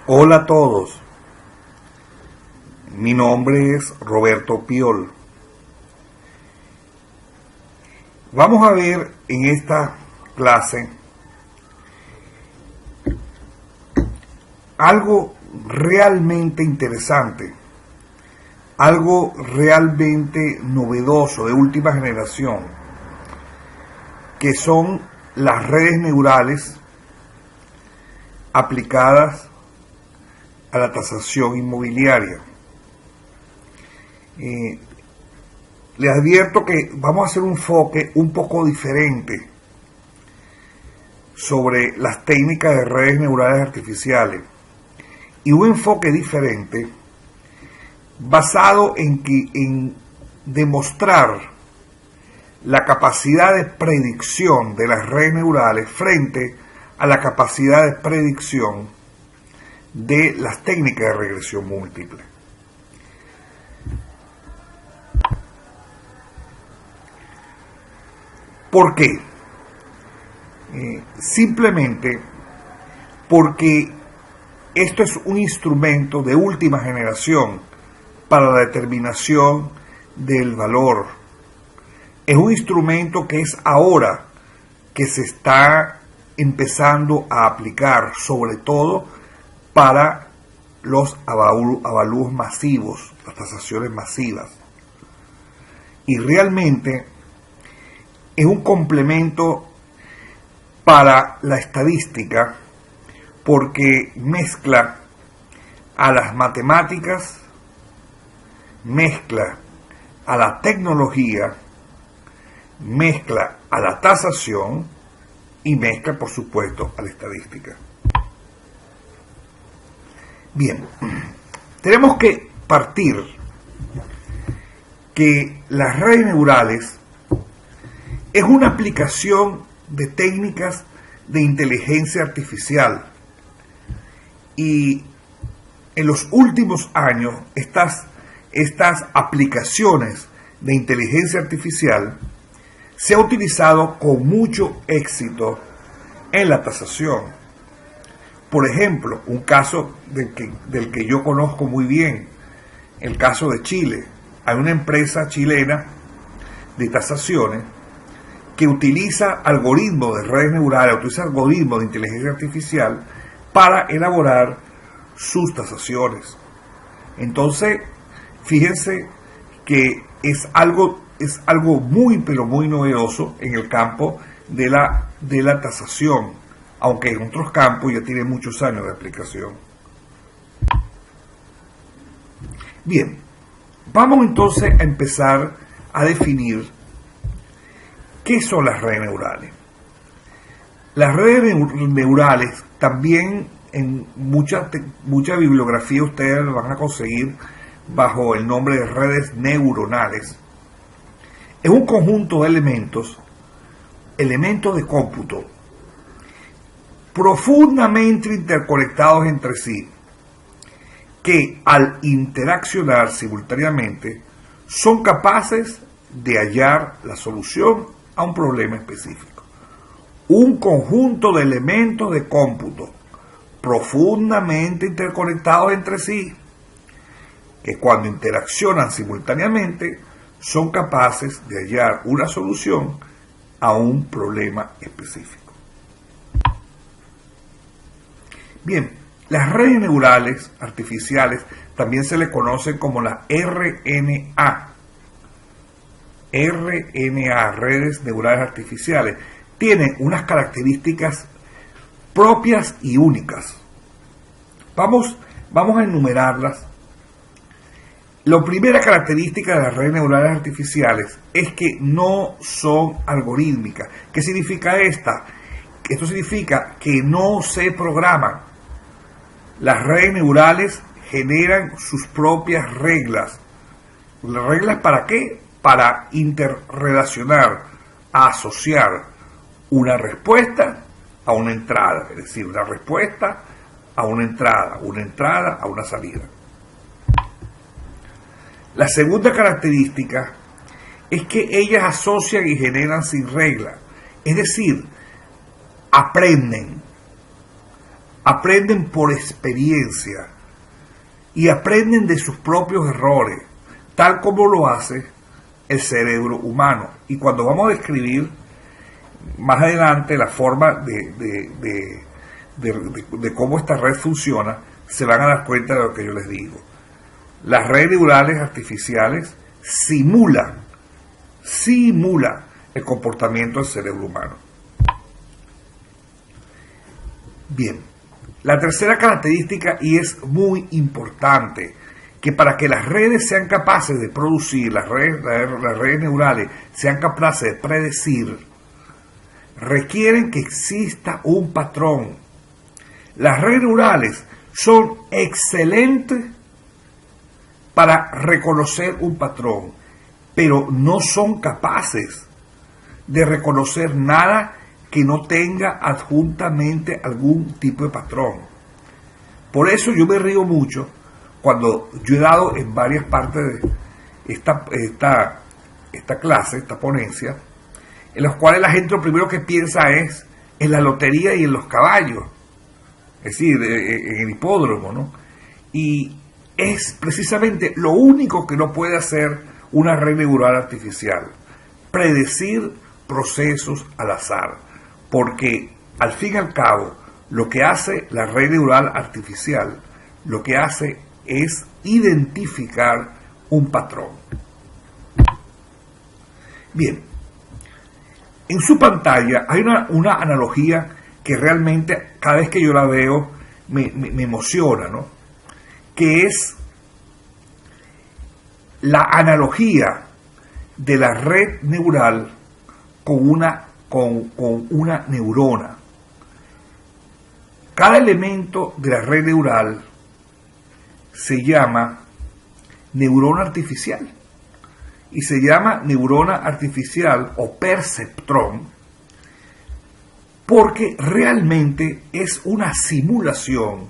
Hola a todos, mi nombre es Roberto Piol. Vamos a ver en esta clase algo realmente interesante, algo realmente novedoso de última generación, que son las redes neurales aplicadas a la tasación inmobiliaria. Les advierto que vamos a hacer un enfoque un poco diferente sobre las técnicas de redes neurales artificiales y un enfoque diferente basado en demostrar la capacidad de predicción de las redes neurales frente a la capacidad de predicción de las técnicas de regresión múltiple. ¿Por qué? Simplemente porque esto es un instrumento de última generación para la determinación del valor. Es un instrumento que es ahora que se está empezando a aplicar, sobre todo para los avalúos masivos, las tasaciones masivas. Y realmente es un complemento para la estadística porque mezcla a las matemáticas, mezcla a la tecnología, mezcla a la tasación y mezcla, por supuesto, a la estadística. Bien, tenemos que partir que las redes neurales es una aplicación de técnicas de inteligencia artificial y en los últimos años estas aplicaciones de inteligencia artificial se ha utilizado con mucho éxito en la tasación. Por ejemplo, un caso del que yo conozco muy bien, el caso de Chile. Hay una empresa chilena de tasaciones que utiliza algoritmos de redes neurales, utiliza algoritmos de inteligencia artificial para elaborar sus tasaciones. Entonces, fíjense que es algo muy, pero muy novedoso en el campo de la tasación, aunque en otros campos ya tiene muchos años de aplicación. Bien, vamos entonces a empezar a definir qué son las redes neurales. Las redes neurales también en mucha bibliografía ustedes lo van a conseguir bajo el nombre de redes neuronales. Es un conjunto de elementos de cómputo profundamente interconectados entre sí, que al interaccionar simultáneamente son capaces de hallar la solución a un problema específico. Un conjunto de elementos de cómputo profundamente interconectados entre sí, que cuando interaccionan simultáneamente son capaces de hallar una solución a un problema específico. Bien, las redes neurales artificiales también se les conocen como las RNA. Redes neurales artificiales, tienen unas características propias y únicas. Vamos a enumerarlas. La primera característica de las redes neurales artificiales es que no son algorítmicas. ¿Qué significa esta? Esto significa que no se programan. Las redes neurales generan sus propias reglas. ¿Las reglas para qué? Para interrelacionar, a asociar una respuesta a una entrada, es decir, una respuesta a una entrada a una salida. La segunda característica es que ellas asocian y generan sin regla, es decir, aprenden aprenden por experiencia y aprenden de sus propios errores, tal como lo hace el cerebro humano. Y cuando vamos a describir más adelante la forma de cómo esta red funciona, se van a dar cuenta de lo que yo les digo. Las redes neurales artificiales simulan el comportamiento del cerebro humano. Bien, la tercera característica, y es muy importante, que para que las redes sean capaces de producir, las redes neurales sean capaces de predecir, requieren que exista un patrón. Las redes neurales son excelentes para reconocer un patrón, pero no son capaces de reconocer nada que no tenga adjuntamente algún tipo de patrón. Por eso yo me río mucho cuando yo he dado en varias partes de esta clase, esta ponencia, en las cuales la gente lo primero que piensa es en la lotería y en los caballos, es decir, en el hipódromo, ¿no? Y es precisamente lo único que no puede hacer una red neural artificial: predecir procesos al azar, porque al fin y al cabo lo que hace la red neural artificial, lo que hace es identificar un patrón. Bien, en su pantalla hay una analogía que realmente cada vez que yo la veo me emociona, ¿no? Que es la analogía de la red neural con una neurona. Cada elemento de la red neural se llama neurona artificial, y se llama neurona artificial o perceptrón porque realmente es una simulación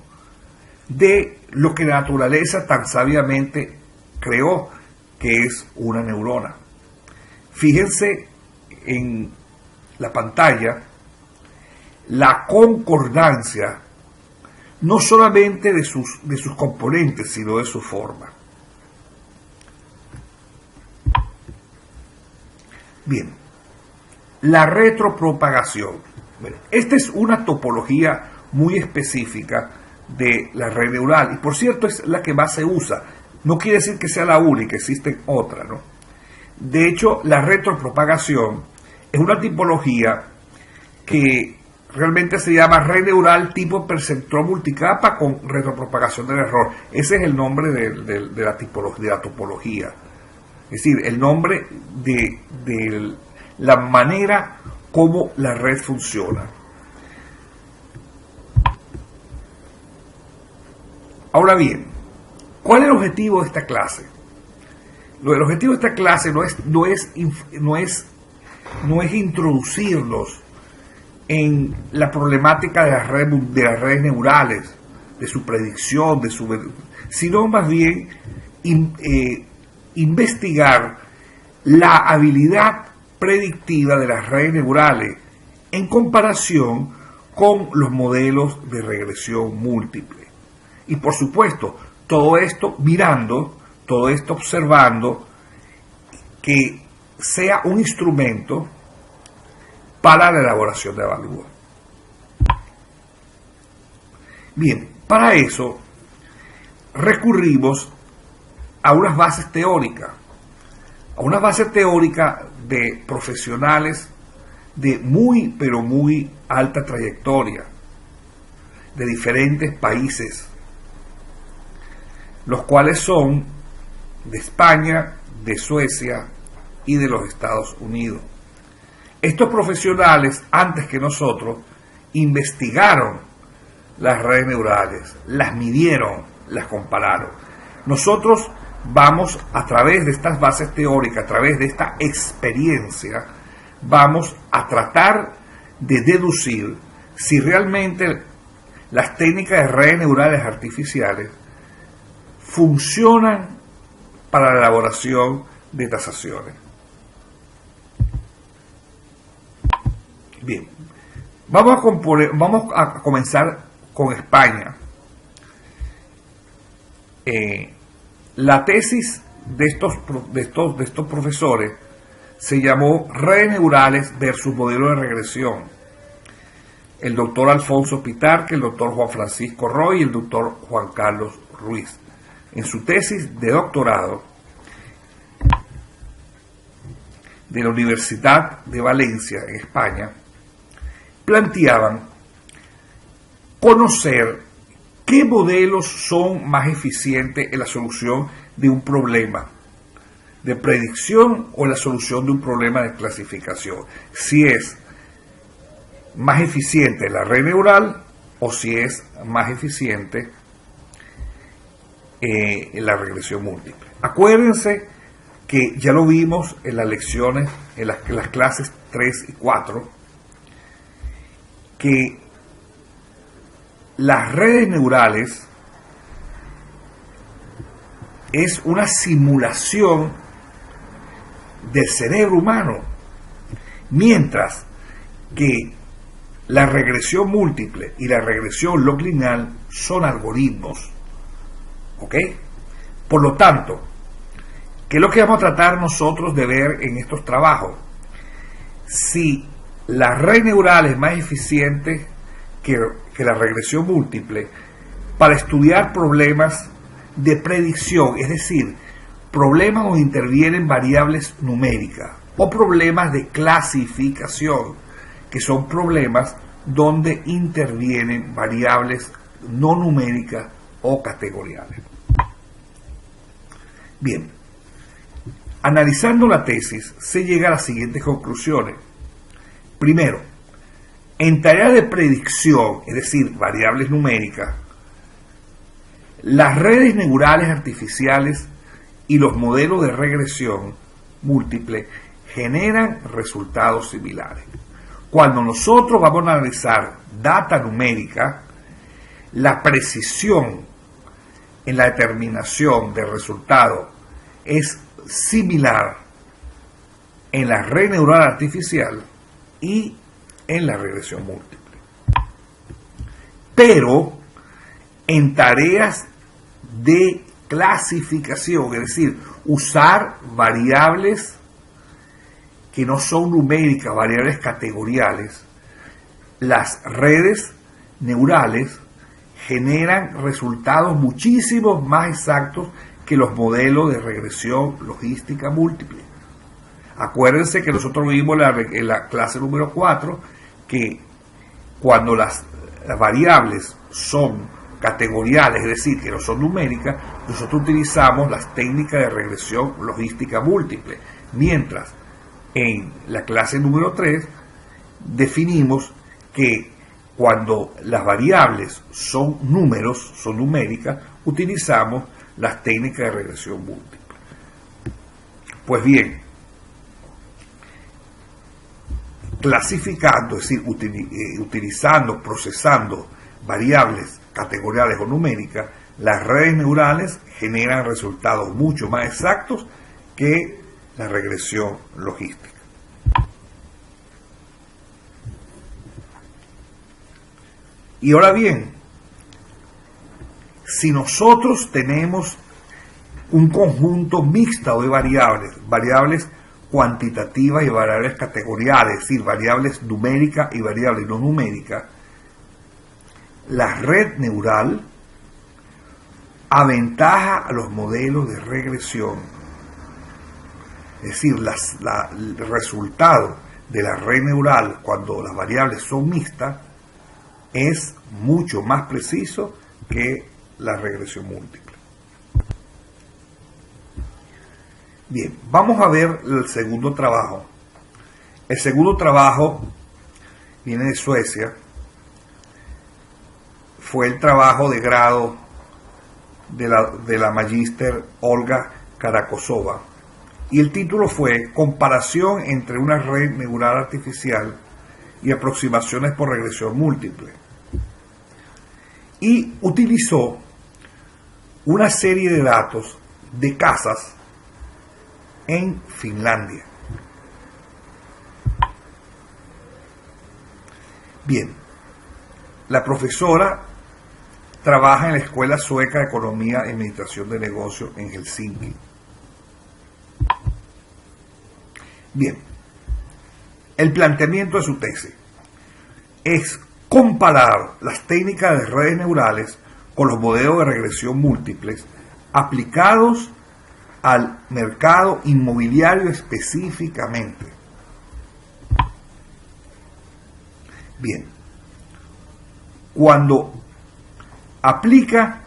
de lo que la naturaleza tan sabiamente creó, que es una neurona. Fíjense en la pantalla la concordancia no solamente de sus componentes, sino de su forma. Bien, la retropropagación. Bueno, esta es una topología muy específica de la red neural, y por cierto es la que más se usa. No quiere decir que sea la única, existen otras, ¿no? De hecho, la retropropagación es una tipología que realmente se llama red neural tipo perceptrón multicapa con retropropagación del error. Ese es el nombre de la topología. Es decir, el nombre de la manera como la red funciona. Ahora bien, ¿cuál es el objetivo de esta clase? El objetivo de esta clase no es introducirlos en la problemática de las redes neurales, de su predicción, sino más bien investigar la habilidad predictiva de las redes neurales en comparación con los modelos de regresión múltiple. Y por supuesto, todo esto mirando, todo esto observando, que sea un instrumento para la elaboración de avalúo. Bien, para eso recurrimos a unas bases teóricas, de profesionales de muy, pero muy alta trayectoria, de diferentes países, los cuales son de España, de Suecia y de los Estados Unidos. Estos profesionales, antes que nosotros, investigaron las redes neurales, las midieron, las compararon. Nosotros vamos, a través de estas bases teóricas, a través de esta experiencia, vamos a tratar de deducir si realmente las técnicas de redes neurales artificiales funcionan para la elaboración de tasaciones. Bien, vamos a comenzar con España. La tesis de estos profesores se llamó Redes Neurales versus Modelo de Regresión. El doctor Alfonso Pitarque, el doctor Juan Francisco Roy y el doctor Juan Carlos Ruiz. En su tesis de doctorado de la Universidad de Valencia, en España, planteaban conocer qué modelos son más eficientes en la solución de un problema de predicción o en la solución de un problema de clasificación. Si es más eficiente la red neural o si es más eficiente la regresión múltiple. Acuérdense que ya lo vimos en las lecciones, en las clases 3 y 4, que las redes neurales es una simulación del cerebro humano, mientras que la regresión múltiple y la regresión log lineal son algoritmos. ¿Ok? Por lo tanto, ¿qué es lo que vamos a tratar nosotros de ver en estos trabajos? Si la red neural es más eficiente que la regresión múltiple para estudiar problemas de predicción, es decir, problemas donde intervienen variables numéricas, o problemas de clasificación, que son problemas donde intervienen variables no numéricas o categoriales. Bien, analizando la tesis se llega a las siguientes conclusiones. Primero, en tareas de predicción, es decir, variables numéricas, las redes neurales artificiales y los modelos de regresión múltiple generan resultados similares. Cuando nosotros vamos a analizar data numérica, la precisión en la determinación del resultado es similar en la red neural artificial y en la regresión múltiple. Pero en tareas de clasificación, es decir, usar variables que no son numéricas, variables categoriales, las redes neurales generan resultados muchísimo más exactos que los modelos de regresión logística múltiple. Acuérdense que nosotros vimos en la clase número 4 que cuando las variables son categoriales, es decir, que no son numéricas, nosotros utilizamos las técnicas de regresión logística múltiple, mientras en la clase número 3 definimos que cuando las variables son números, son numéricas, utilizamos las técnicas de regresión múltiple. Pues bien, clasificando, es decir, utilizando, procesando variables categoriales o numéricas, las redes neurales generan resultados mucho más exactos que la regresión logística. Y ahora bien, si nosotros tenemos un conjunto mixto de variables cuantitativas y variables categoriales, es decir, variables numéricas y variables no numéricas, la red neural aventaja a los modelos de regresión. Es decir, el resultado de la red neural cuando las variables son mixtas es mucho más preciso que la regresión múltiple. Bien, vamos a ver el segundo trabajo. El segundo trabajo viene de Suecia. Fue el trabajo de grado de la magíster Olga Karakosova. Y el título fue Comparación entre una red neural artificial y aproximaciones por regresión múltiple. Y utilizó una serie de datos de casas en Finlandia. Bien, la profesora trabaja en la Escuela Sueca de Economía y Administración de Negocios en Helsinki. Bien, el planteamiento de su tesis es comparar las técnicas de redes neurales con los modelos de regresión múltiples aplicados al mercado inmobiliario específicamente. Bien, cuando aplica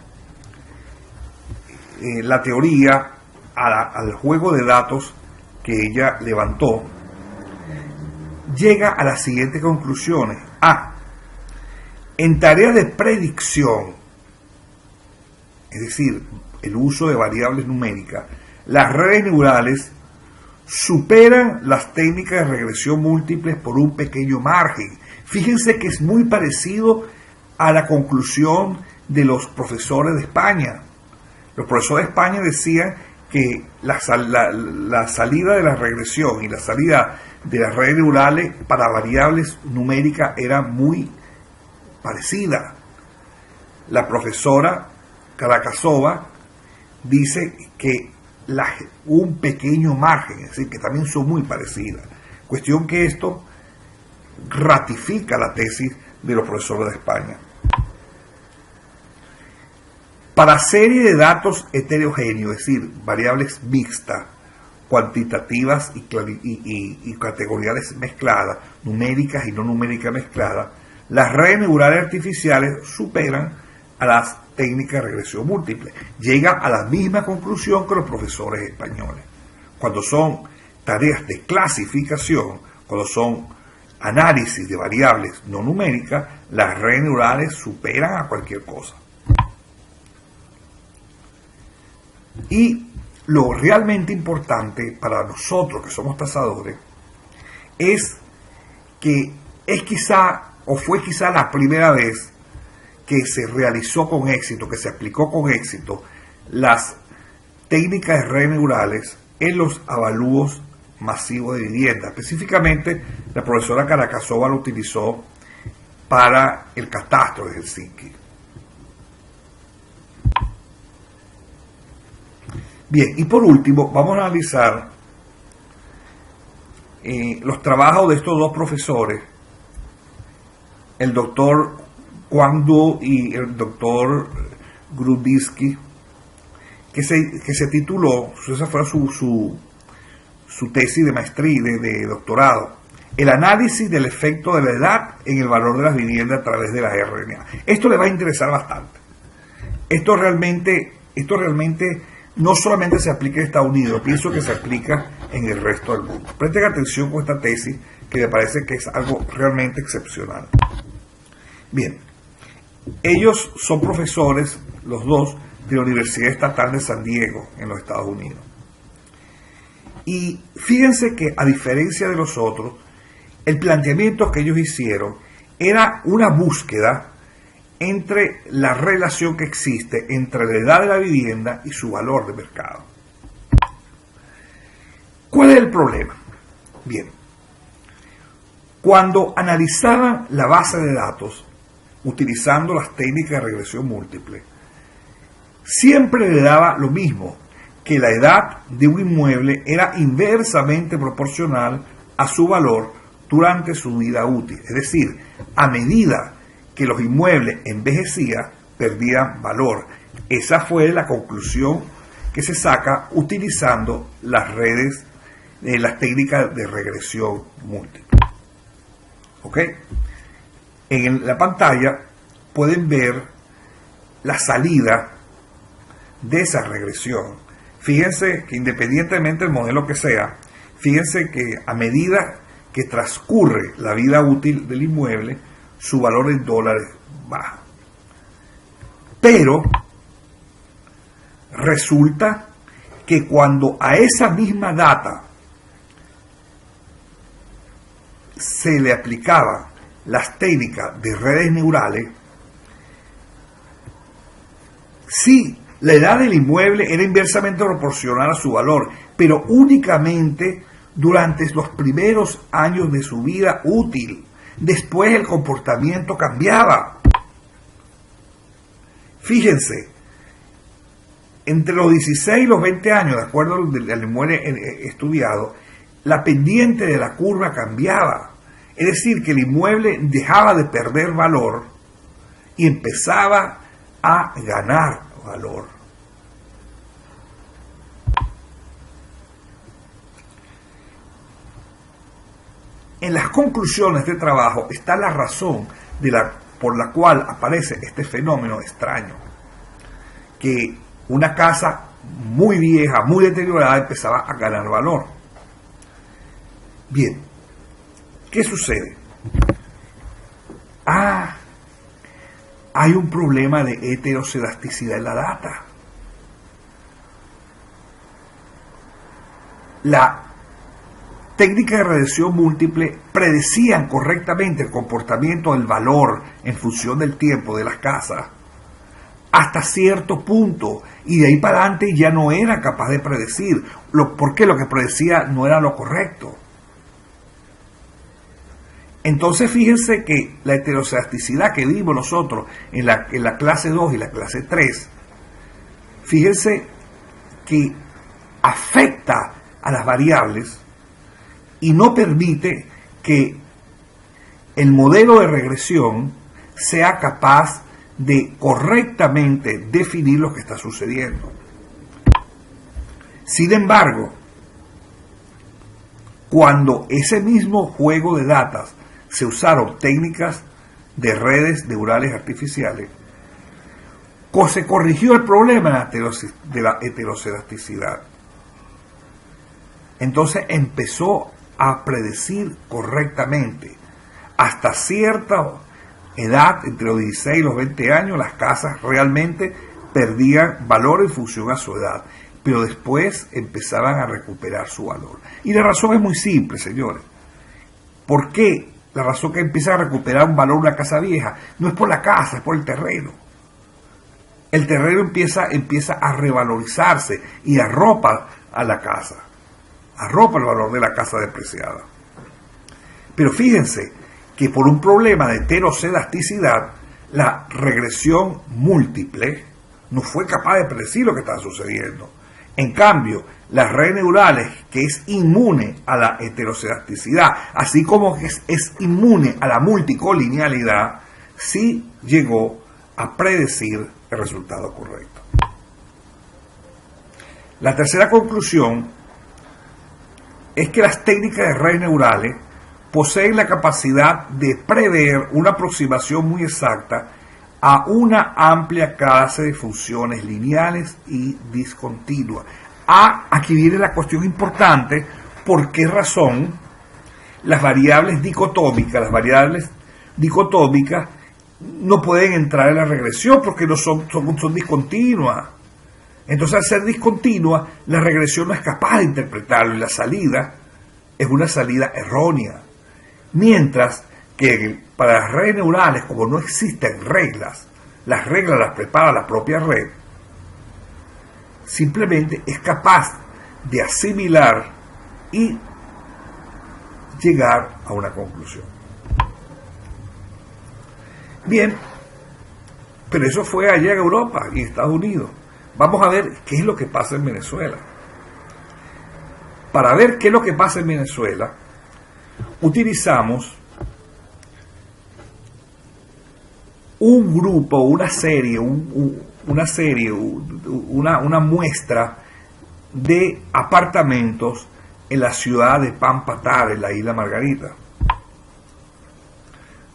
la teoría al juego de datos que ella levantó, llega a las siguientes conclusiones. En tareas de predicción, es decir, el uso de variables numéricas, las redes neurales superan las técnicas de regresión múltiples por un pequeño margen. Fíjense que es muy parecido a la conclusión de los profesores de España. Los profesores de España decían que la salida de la regresión y la salida de las redes neurales para variables numéricas era muy parecida. La profesora Karakasova dice que un pequeño margen, es decir, que también son muy parecidas. Cuestión que esto ratifica la tesis de los profesores de España. Para series de datos heterogéneos, es decir, variables mixtas, cuantitativas y categoriales mezcladas, numéricas y no numéricas mezcladas, las redes neurales artificiales superan a las técnicas de regresión múltiple. Llega a la misma conclusión que los profesores españoles. Cuando son tareas de clasificación, cuando son análisis de variables no numéricas, las redes neurales superan a cualquier cosa. Y lo realmente importante para nosotros que somos tasadores es que es quizá o fue quizá la primera vez que se realizó con éxito, que se aplicó con éxito las técnicas de redes neurales en los avalúos masivos de vivienda. Específicamente, la profesora Karakasova lo utilizó para el catastro de Helsinki. Bien, y por último, vamos a analizar los trabajos de estos dos profesores, el doctor Quang Du y el doctor Grudinsky, que se tituló, esa fue su tesis de maestría, de doctorado, el análisis del efecto de la edad en el valor de las viviendas a través de las RNA. Esto le va a interesar bastante. Esto realmente no solamente se aplica en Estados Unidos, pienso que se aplica en el resto del mundo. Presten atención con esta tesis, que me parece que es algo realmente excepcional. Bien, ellos son profesores, los dos, de la Universidad Estatal de San Diego, en los Estados Unidos. Y fíjense que, a diferencia de los otros, el planteamiento que ellos hicieron era una búsqueda entre la relación que existe entre la edad de la vivienda y su valor de mercado. ¿Cuál es el problema? Bien, cuando analizaban la base de datos utilizando las técnicas de regresión múltiple, siempre le daba lo mismo, que la edad de un inmueble era inversamente proporcional a su valor durante su vida útil. Es decir, a medida que los inmuebles envejecían, perdían valor. Esa fue la conclusión que se saca utilizando las redes, las técnicas de regresión múltiple. ¿Ok? En la pantalla pueden ver la salida de esa regresión. Fíjense que independientemente del modelo que sea, fíjense que a medida que transcurre la vida útil del inmueble, su valor en dólares baja. Pero resulta que cuando a esa misma data se le aplicaban las técnicas de redes neurales, sí, la edad del inmueble era inversamente proporcional a su valor, pero únicamente durante los primeros años de su vida útil. Después el comportamiento cambiaba. Fíjense, entre los 16 y los 20 años, de acuerdo al inmueble estudiado, la pendiente de la curva cambiaba. Es decir, que el inmueble dejaba de perder valor y empezaba a ganar valor. En las conclusiones de trabajo está la razón por la cual aparece este fenómeno extraño, que una casa muy vieja, muy deteriorada, empezaba a ganar valor. Bien, ¿qué sucede? Hay un problema de heterocedasticidad en la data. La técnica de regresión múltiple predecían correctamente el comportamiento del valor en función del tiempo de las casas hasta cierto punto, y de ahí para adelante ya no era capaz de predecir, porque lo que predecía no era lo correcto. Entonces fíjense que la heterocedasticidad que vimos nosotros en la clase 2 y la clase 3, fíjense que afecta a las variables y no permite que el modelo de regresión sea capaz de correctamente definir lo que está sucediendo. Sin embargo, cuando ese mismo juego de datos se usaron técnicas de redes neurales artificiales, se corrigió el problema de la heterocedasticidad. Entonces empezó a predecir correctamente. Hasta cierta edad, entre los 16 y los 20 años, las casas realmente perdían valor en función a su edad, pero después empezaban a recuperar su valor. Y la razón es muy simple, señores. ¿Por qué la razón que empieza a recuperar un valor una casa vieja? No es por la casa, es por el terreno. El terreno empieza a revalorizarse y arropa a la casa, arropa el valor de la casa depreciada. Pero fíjense que por un problema de heterocedasticidad, la regresión múltiple no fue capaz de predecir lo que estaba sucediendo. En cambio, las redes neurales, que es inmune a la heterocedasticidad, así como que es inmune a la multicolinealidad, sí llegó a predecir el resultado correcto. La tercera conclusión es que las técnicas de redes neurales poseen la capacidad de prever una aproximación muy exacta a una amplia clase de funciones lineales y discontinuas. Aquí viene la cuestión importante: ¿por qué razón las variables dicotómicas no pueden entrar en la regresión? Porque no son discontinuas. Entonces, al ser discontinua, la regresión no es capaz de interpretarlo, y la salida es una salida errónea. Mientras que para las redes neurales, como no existen reglas, las reglas las prepara la propia red, simplemente es capaz de asimilar y llegar a una conclusión. Bien, pero eso fue allá en Europa y en Estados Unidos. Vamos a ver qué es lo que pasa en Venezuela. Para ver qué es lo que pasa en Venezuela, utilizamos un grupo, una muestra de apartamentos en la ciudad de Pampatar, en la isla Margarita.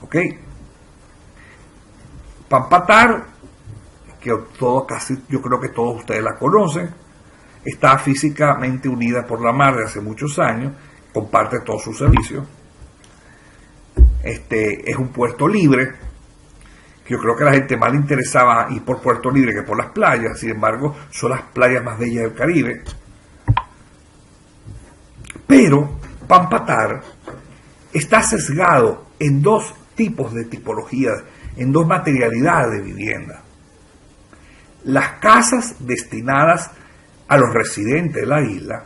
¿Ok? Pampatar, que yo creo que todos ustedes la conocen, está físicamente unida por la mar de hace muchos años, comparte todos sus servicios. Es un puerto libre, que yo creo que a la gente más le interesaba ir por Puerto Libre que por las playas. Sin embargo, son las playas más bellas del Caribe. Pero Pampatar está sesgado en dos tipos de tipologías, en dos materialidades de vivienda. Las casas destinadas a los residentes de la isla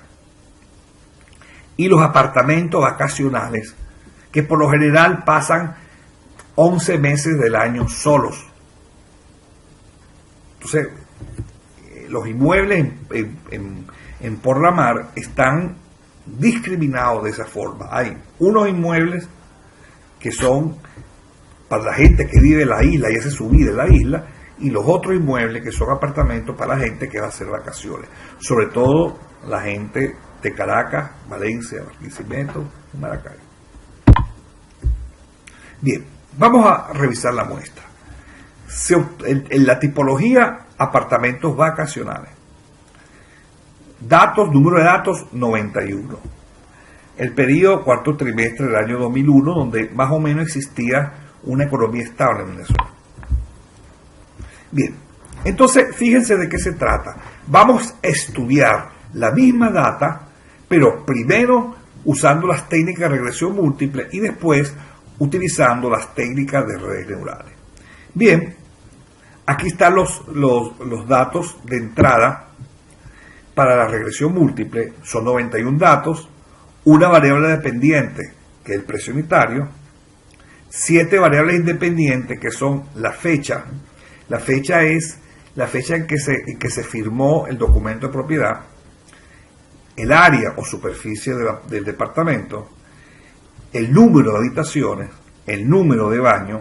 y los apartamentos vacacionales, que por lo general pasan 11 meses del año solos. Entonces, los inmuebles en Port La Mar están discriminados de esa forma. Hay unos inmuebles que son para la gente que vive en la isla y hace su vida en la isla, y los otros inmuebles que son apartamentos para la gente que va a hacer vacaciones, sobre todo la gente de Caracas, Valencia, Barquisimeto y Maracay. Bien, vamos a revisar la muestra. En la tipología, apartamentos vacacionales. Datos, número de datos, 91. El periodo cuarto trimestre del año 2001, donde más o menos existía una economía estable en Venezuela. Bien, entonces fíjense de qué se trata. Vamos a estudiar la misma data, pero primero usando las técnicas de regresión múltiple y después utilizando las técnicas de redes neurales. Bien, aquí están los datos de entrada para la regresión múltiple. Son 91 datos, una variable dependiente, que es el precio unitario, 7 variables independientes, que son la fecha. La fecha es la fecha en que se firmó el documento de propiedad, el área o superficie del departamento, el número de habitaciones, el número de baños,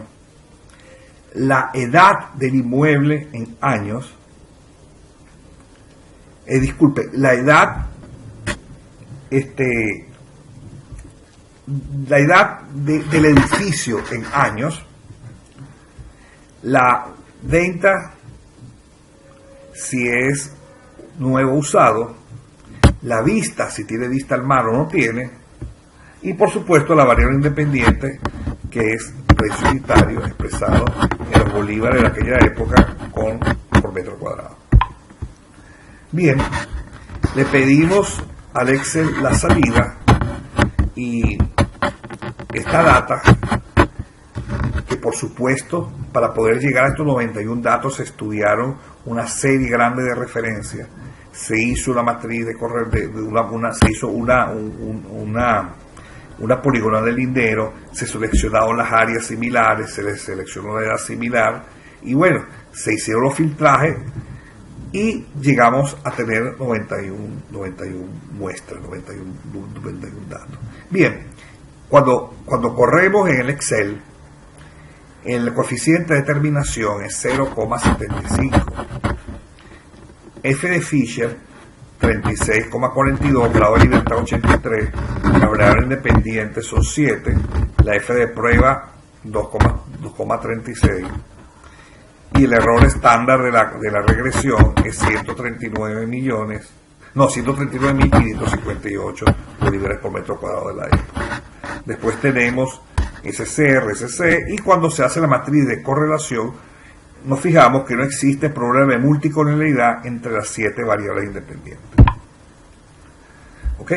la edad del inmueble en años, la edad del edificio en años, la venta si es nuevo o usado, la vista si tiene vista al mar o no tiene, y por supuesto la variable independiente, que es precio unitario expresado en los bolívares de aquella época por metro cuadrado. Bien, le pedimos al Excel la salida y esta data, que por supuesto para poder llegar a estos 91 datos se estudiaron una serie grande de referencias, se hizo una matriz de correr se hizo una poligonal de lindero, se seleccionaron las áreas similares, se les seleccionó la edad similar y bueno, se hicieron los filtrajes y llegamos a tener 91 muestras, 91 datos. Bien, cuando corremos en el Excel, el coeficiente de determinación es 0,75. F de Fisher 36,42, grado de libertad 83, la variable independiente son 7, la F de prueba 2,36 y el error estándar de la regresión es 139.558 bolívares por metro cuadrado de la época. Después tenemos SCR, SC, y cuando se hace la matriz de correlación nos fijamos que no existe problema de multicolonialidad entre las 7 variables independientes. ¿Ok?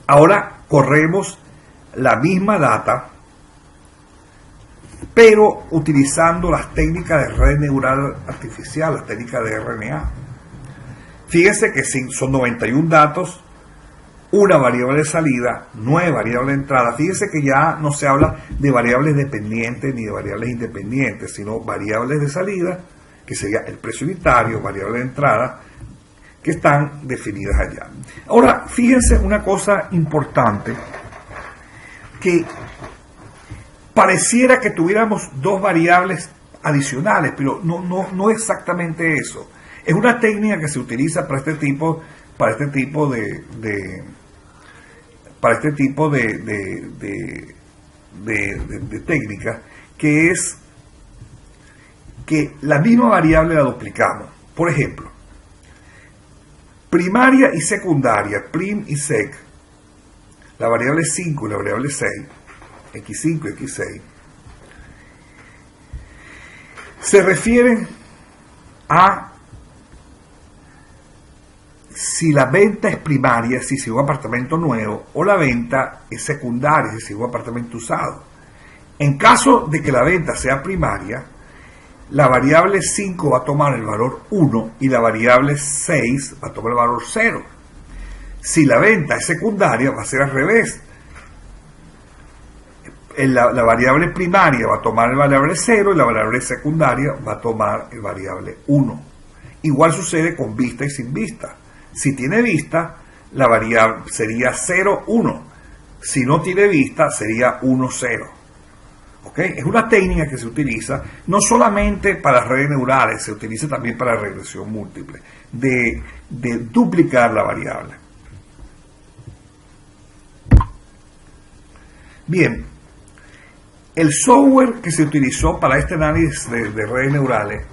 Ahora corremos la misma data, pero utilizando las técnicas de red neural artificial, las técnicas de RNA. Fíjense que son 91 datos, una variable de salida, 9 variables de entrada. Fíjense que ya no se habla de variables dependientes ni de variables independientes, sino variables de salida, que sería el precio unitario, variable de entrada, que están definidas allá. Ahora, fíjense una cosa importante, que pareciera que tuviéramos dos variables adicionales, pero no exactamente eso. Es una técnica que se utiliza para este tipo de técnicas, que es que la misma variable la duplicamos. Por ejemplo, primaria y secundaria, prim y sec, la variable 5 y la variable 6, x5 y x6, se refieren a si la venta es primaria, si es un apartamento nuevo, o la venta es secundaria, si es un apartamento usado. En caso de que la venta sea primaria, la variable 5 va a tomar el valor 1 y la variable 6 va a tomar el valor 0. Si la venta es secundaria, va a ser al revés. La variable primaria va a tomar el variable 0 y la variable secundaria va a tomar el variable 1. Igual sucede con vista y sin vista. Si tiene vista, la variable sería 0, 1. Si no tiene vista, sería 1, 0. ¿Okay? Es una técnica que se utiliza no solamente para redes neurales, se utiliza también para regresión múltiple, de duplicar la variable. Bien, el software que se utilizó para este análisis de redes neurales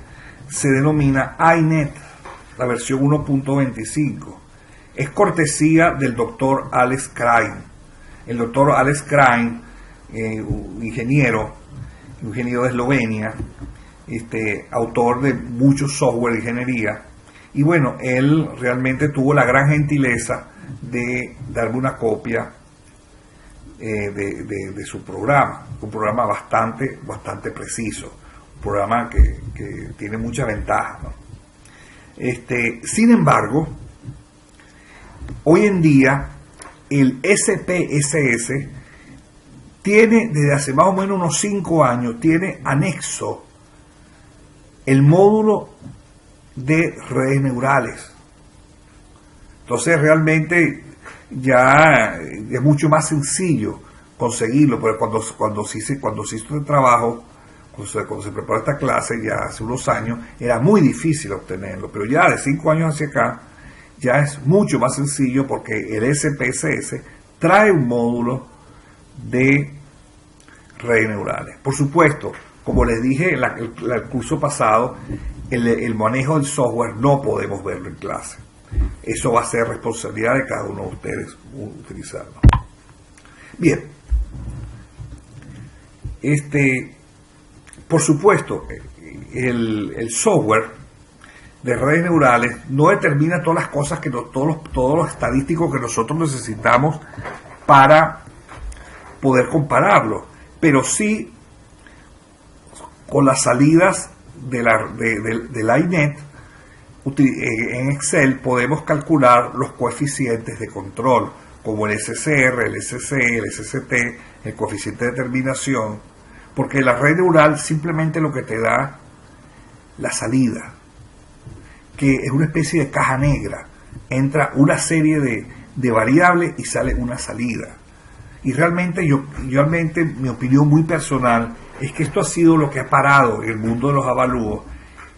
se denomina iNet, la versión 1.25. Es cortesía del doctor Alex Krein. El doctor Alex Krein, ingeniero de Eslovenia, autor de muchos software de ingeniería, y bueno, él realmente tuvo la gran gentileza de darme una copia de su programa, un programa bastante preciso, un programa que tiene muchas ventajas, ¿no? Sin embargo, hoy en día el SPSS tiene, desde hace más o menos unos 5 años, tiene anexo el módulo de redes neurales. Entonces realmente ya es mucho más sencillo conseguirlo, porque cuando se hizo este trabajo, cuando se preparó esta clase, ya hace unos años, era muy difícil obtenerlo, pero ya de 5 años hacia acá, ya es mucho más sencillo porque el SPSS trae un módulo de redes neurales. Por supuesto, como les dije en el curso pasado, el manejo del software no podemos verlo en clase. Eso va a ser responsabilidad de cada uno de ustedes utilizarlo. Bien. Por supuesto, el software de redes neurales no determina todas las cosas todos los estadísticos que nosotros necesitamos para poder compararlo, pero sí con las salidas del iNet en Excel podemos calcular los coeficientes de control, como el SCR, el SC, el SCT, el coeficiente de determinación, porque la red neural simplemente lo que te da la salida, que es una especie de caja negra. Entra una serie de variables y sale una salida. Y realmente mi opinión muy personal es que esto ha sido lo que ha parado en el mundo de los avalúos,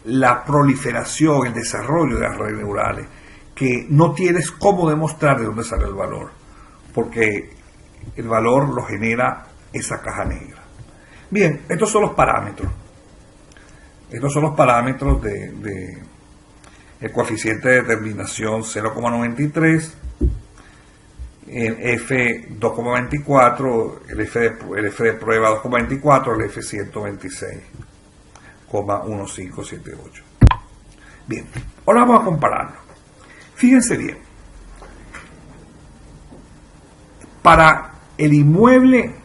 la proliferación, el desarrollo de las redes neurales, que no tienes cómo demostrar de dónde sale el valor, porque el valor lo genera esa caja negra. Bien, estos son los parámetros. Estos son los parámetros de el coeficiente de determinación 0,93, el F 2,24, el F de prueba 2,24, el F 126,1578. Bien, ahora vamos a compararlo. Fíjense bien. Para el inmueble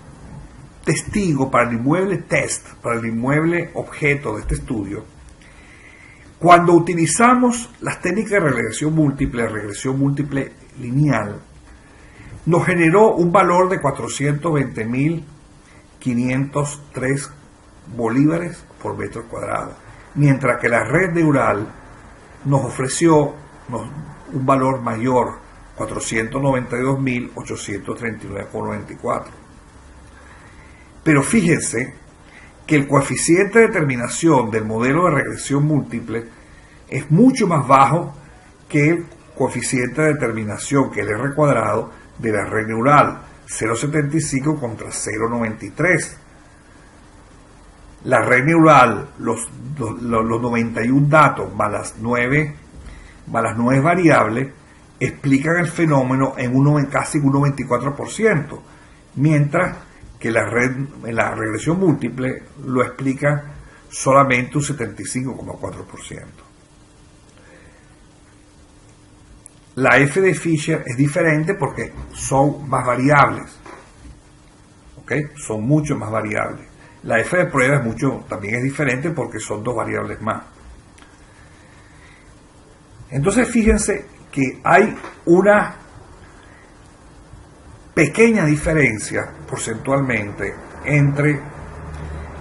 testigo, para el inmueble test, para el inmueble objeto de este estudio, cuando utilizamos las técnicas de regresión múltiple lineal, nos generó un valor de 420.503 bolívares por metro cuadrado, mientras que la red neural nos ofreció un valor mayor, 492.839,94. Pero fíjense que el coeficiente de determinación del modelo de regresión múltiple es mucho más bajo que el coeficiente de determinación, que es el R cuadrado, de la red neural, 0,75 contra 0,93. La red neural, los 91 datos más las 9 variables, explican el fenómeno en casi un 94%, mientras que en la regresión múltiple lo explica solamente un 75,4%. La F de Fisher es diferente porque son más variables, ¿okay? Son mucho más variables. La F de prueba también es diferente porque son 2 variables más. Entonces fíjense que hay una pequeña diferencia porcentualmente entre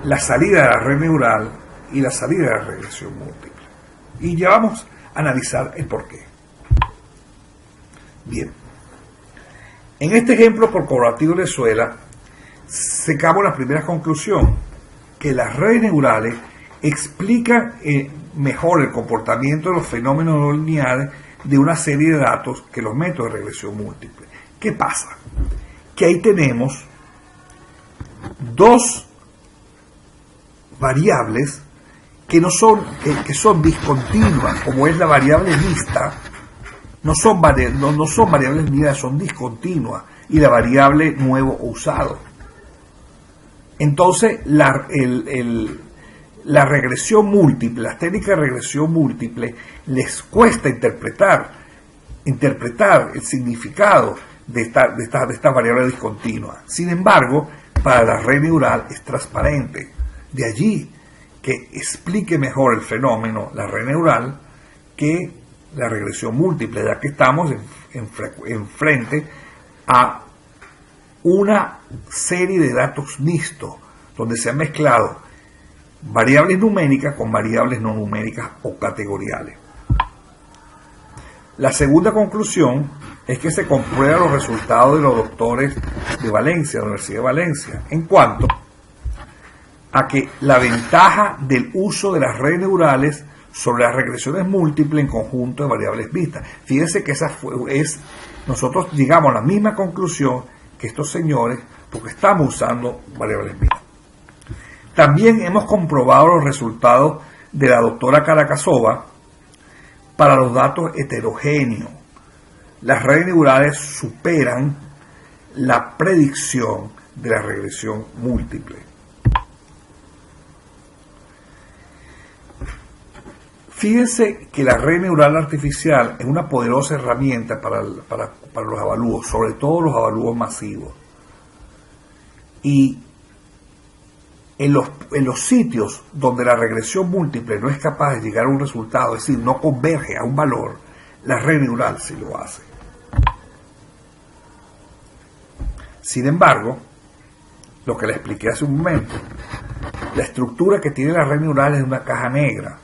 la salida de la red neural y la salida de la regresión múltiple. Y ya vamos a analizar el porqué. Bien. En este ejemplo corporativo de Venezuela, sacamos la primera conclusión, que las redes neurales explican mejor el comportamiento de los fenómenos no lineales de una serie de datos que los métodos de regresión múltiple. ¿Qué pasa? Que ahí tenemos dos variables que son discontinuas, como es la variable mixta. No son variables unidas, son discontinuas, y la variable nuevo o usado. Entonces, la regresión múltiple, las técnicas de regresión múltiple, les cuesta interpretar el significado de esta variable discontinua. Sin embargo, para la red neural es transparente. De allí que explique mejor el fenómeno, la red neural, que la regresión múltiple, ya que estamos frente a una serie de datos mixtos, donde se han mezclado variables numéricas con variables no numéricas o categoriales. La segunda conclusión es que se comprueban los resultados de los doctores de Valencia, de la Universidad de Valencia, en cuanto a que la ventaja del uso de las redes neurales sobre las regresiones múltiples en conjunto de variables vistas. Fíjense que nosotros llegamos a la misma conclusión que estos señores, porque estamos usando variables vistas. También hemos comprobado los resultados de la doctora Karakasova para los datos heterogéneos. Las redes neurales superan la predicción de la regresión múltiple. Fíjense que la red neural artificial es una poderosa herramienta para los avalúos, sobre todo los avalúos masivos. Y en los sitios donde la regresión múltiple no es capaz de llegar a un resultado, es decir, no converge a un valor, la red neural sí lo hace. Sin embargo, lo que le expliqué hace un momento, la estructura que tiene la red neural es una caja negra.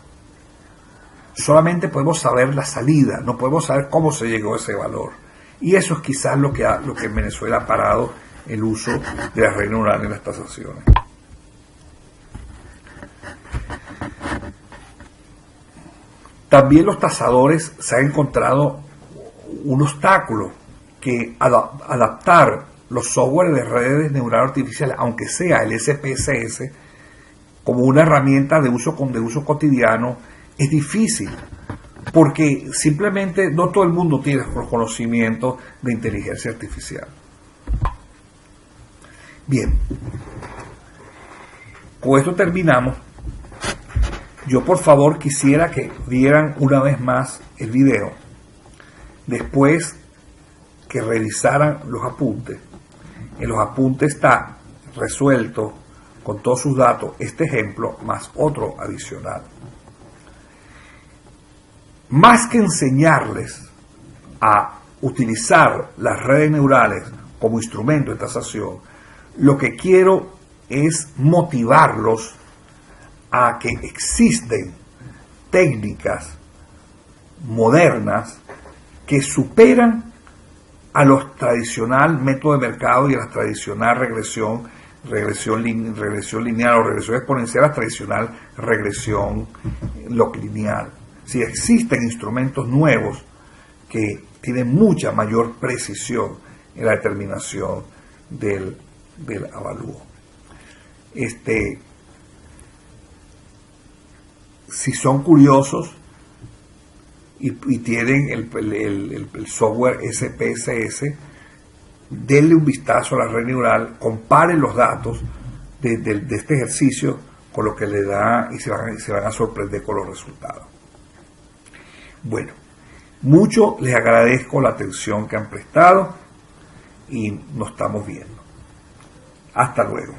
Solamente podemos saber la salida, no podemos saber cómo se llegó a ese valor. Y eso es quizás lo que en Venezuela ha parado el uso de la red neural en las tasaciones. También los tasadores se han encontrado un obstáculo, que adaptar los software de redes neurales artificiales, aunque sea el SPSS, como una herramienta de uso cotidiano, es difícil, porque simplemente no todo el mundo tiene los conocimientos de inteligencia artificial. Bien, con esto terminamos. Yo por favor quisiera que vieran una vez más el video, después que revisaran los apuntes. En los apuntes está resuelto con todos sus datos este ejemplo más otro adicional. Más que enseñarles a utilizar las redes neurales como instrumento de tasación, lo que quiero es motivarlos a que existen técnicas modernas que superan a los tradicional método de mercado y a la tradicional regresión lineal o regresión exponencial, a la tradicional regresión lineal. Si existen instrumentos nuevos que tienen mucha mayor precisión en la determinación del avalúo. Si son curiosos y tienen el software SPSS, denle un vistazo a la red neural, comparen los datos de este ejercicio con lo que le da y se van a sorprender con los resultados. Bueno, mucho les agradezco la atención que han prestado y nos estamos viendo. Hasta luego.